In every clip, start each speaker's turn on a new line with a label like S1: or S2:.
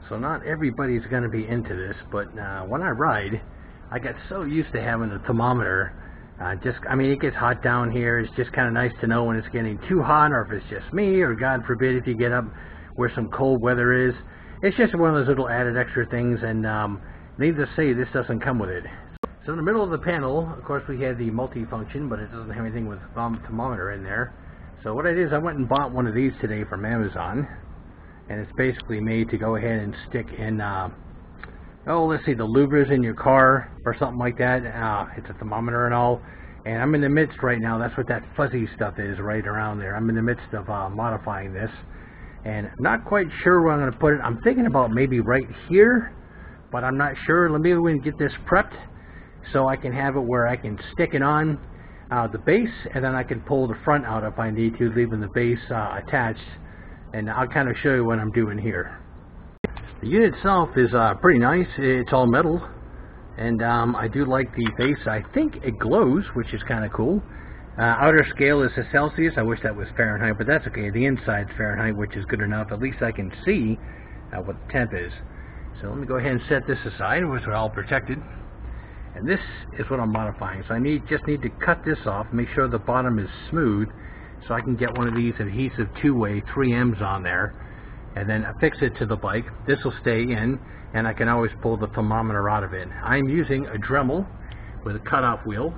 S1: So not everybody's going to be into this, but when I ride, I got so used to having the thermometer. I mean, it gets hot down here. It's just kind of nice to know when it's getting too hot, or if it's just me, or God forbid if you get up where some cold weather is. It's just one of those little added extra things, and needless to say, this doesn't come with it. So in the middle of the panel, of course, we have the multi-function, but it doesn't have anything with thermometer in there. So what I did is I went and bought one of these today from Amazon, and it's basically made to go ahead and stick in, let's see, the louvers in your car or something like that. It's a thermometer and all. And I'm in the midst right now, that's what that fuzzy stuff is right around there. I'm in the midst of modifying this, and I'm not quite sure where I'm going to put it. I'm thinking about maybe right here, but I'm not sure. Let me go and get this prepped so I can have it where I can stick it on the base, and then I can pull the front out if I need to, leaving the base attached. And I'll kind of show you what I'm doing here. The unit itself is pretty nice. It's all metal, and I do like the base. I think it glows, which is kind of cool. Outer scale is a Celsius. I wish that was Fahrenheit, but that's okay. The inside's Fahrenheit, which is good enough. At least I can see what the temp is. So let me go ahead and set this aside, which are all protected. And this is what I'm modifying. So I just need to cut this off, make sure the bottom is smooth, so I can get one of these adhesive two-way 3Ms on there, and then affix it to the bike. This will stay in, and I can always pull the thermometer out of it. I'm using a Dremel with a cutoff wheel.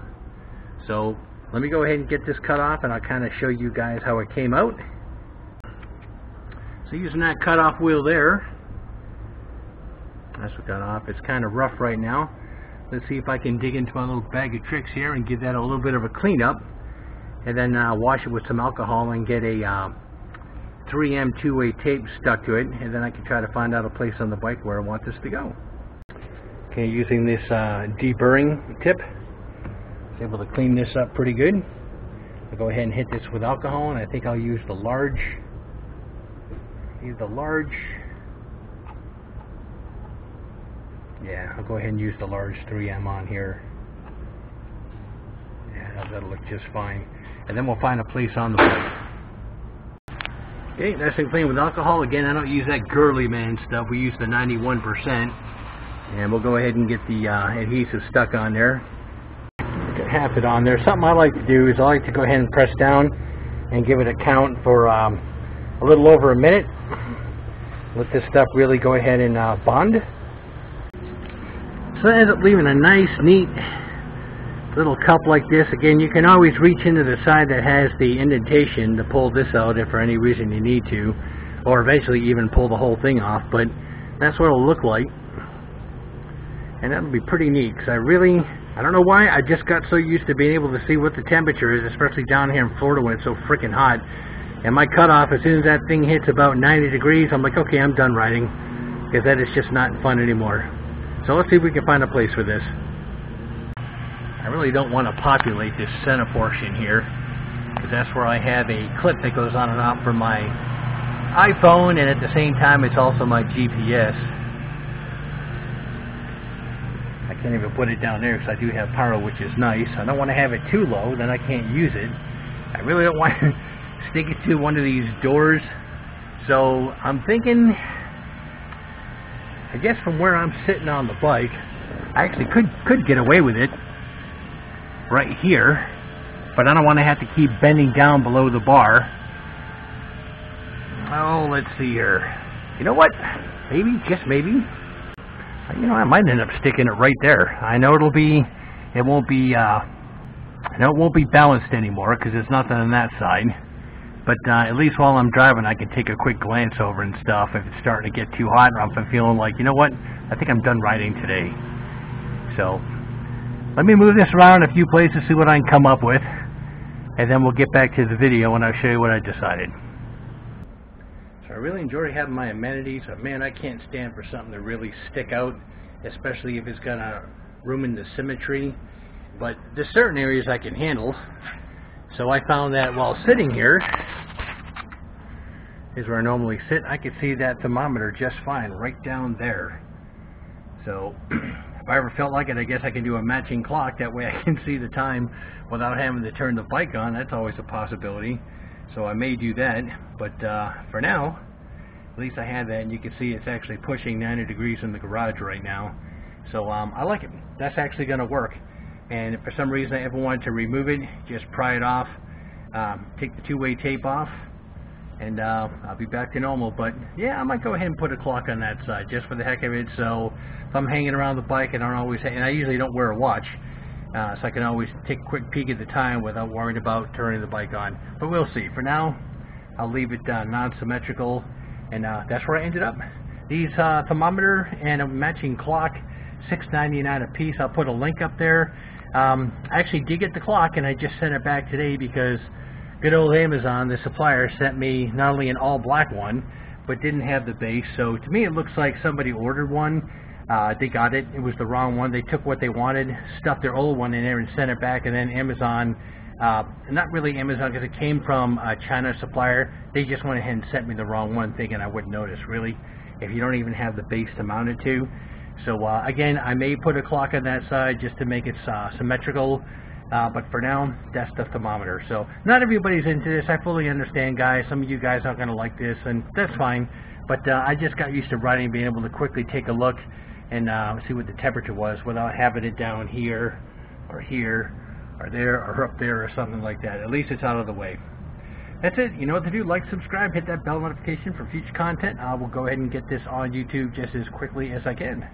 S1: So let me go ahead and get this cut off, and I'll kind of show you guys how it came out. So using that cutoff wheel there, that's what got off. It's kind of rough right now. Let's see if I can dig into my little bag of tricks here and give that a little bit of a cleanup, and then wash it with some alcohol and get a 3M two-way tape stuck to it, and then I can try to find out a place on the bike where I want this to go. Okay, using this deburring tip, I was able to clean this up pretty good. I'll go ahead and hit this with alcohol, and I think I'll use the large. Yeah, I'll go ahead and use the large 3M on here. Yeah, that'll look just fine. And then we'll find a place on the bike. Okay, nice and clean with alcohol. Again, I don't use that girly man stuff. We use the 91%. And we'll go ahead and get the adhesive stuck on there. Get half it on there. Something I like to do is I like to go ahead and press down and give it a count for a little over a minute. Let this stuff really go ahead and bond. So that ends up leaving a nice, neat little cup like this. Again, you can always reach into the side that has the indentation to pull this out if for any reason you need to, or eventually even pull the whole thing off, but that's what it'll look like. And that'll be pretty neat, because I don't know why, I just got so used to being able to see what the temperature is, especially down here in Florida when it's so freaking hot. And my cutoff, as soon as that thing hits about 90 degrees, I'm like, okay, I'm done riding, because that is just not fun anymore. So let's see if we can find a place for this. I really don't want to populate this center portion here, because that's where I have a clip that goes on and off for my iPhone, and at the same time it's also my GPS. I can't even put it down there because I do have power, which is nice. I don't want to have it too low, then I can't use it. I really don't want to stick it to one of these doors. So I'm thinking, I guess from where I'm sitting on the bike, I actually could get away with it right here, but I don't want to have to keep bending down below the bar. Oh, let's see here. You know what? Maybe, just maybe. You know, I might end up sticking it right there. I know it won't be balanced anymore because there's nothing on that side. But at least while I'm driving, I can take a quick glance over and stuff if it's starting to get too hot, or if I'm feeling like, you know what, I think I'm done riding today. So let me move this around a few places, see what I can come up with, and then we'll get back to the video and I'll show you what I decided. So I really enjoy having my amenities, but man, I can't stand for something to really stick out, especially if it's got a room in the symmetry. But there's certain areas I can handle. So I found that while sitting here, is where I normally sit, I could see that thermometer just fine right down there. So if I ever felt like it, I guess I can do a matching clock. That way I can see the time without having to turn the bike on. That's always a possibility. So I may do that. But for now, At least I had that, and you can see it's actually pushing 90 degrees in the garage right now. So I like it. That's actually going to work. And if for some reason I ever wanted to remove it, just pry it off, take the two-way tape off, and I'll be back to normal. But yeah, I might go ahead and put a clock on that side just for the heck of it. So if I'm hanging around the bike, and I usually don't wear a watch, so I can always take a quick peek at the time without worrying about turning the bike on. But we'll see. For now, I'll leave it non-symmetrical, and that's where I ended up. These thermometer and a matching clock, $6.99 a piece. I'll put a link up there. I actually did get the clock, and I just sent it back today because good old Amazon, the supplier, sent me not only an all black one, but didn't have the base. So to me it looks like somebody ordered one, they got it, it was the wrong one, they took what they wanted, stuffed their old one in there and sent it back, and then Amazon, not really Amazon because it came from a China supplier, they just went ahead and sent me the wrong one thinking I wouldn't notice, really, if you don't even have the base to mount it to. So again, I may put a clock on that side just to make it symmetrical. But for now, that's the thermometer. So not everybody's into this. I fully understand, guys. Some of you guys aren't going to like this, and that's fine. But I just got used to riding, being able to quickly take a look and see what the temperature was without having it down here, or there, or up there, or something like that. At least it's out of the way. That's it. You know what to do. Like, subscribe, hit that bell notification for future content. I will go ahead and get this on YouTube just as quickly as I can.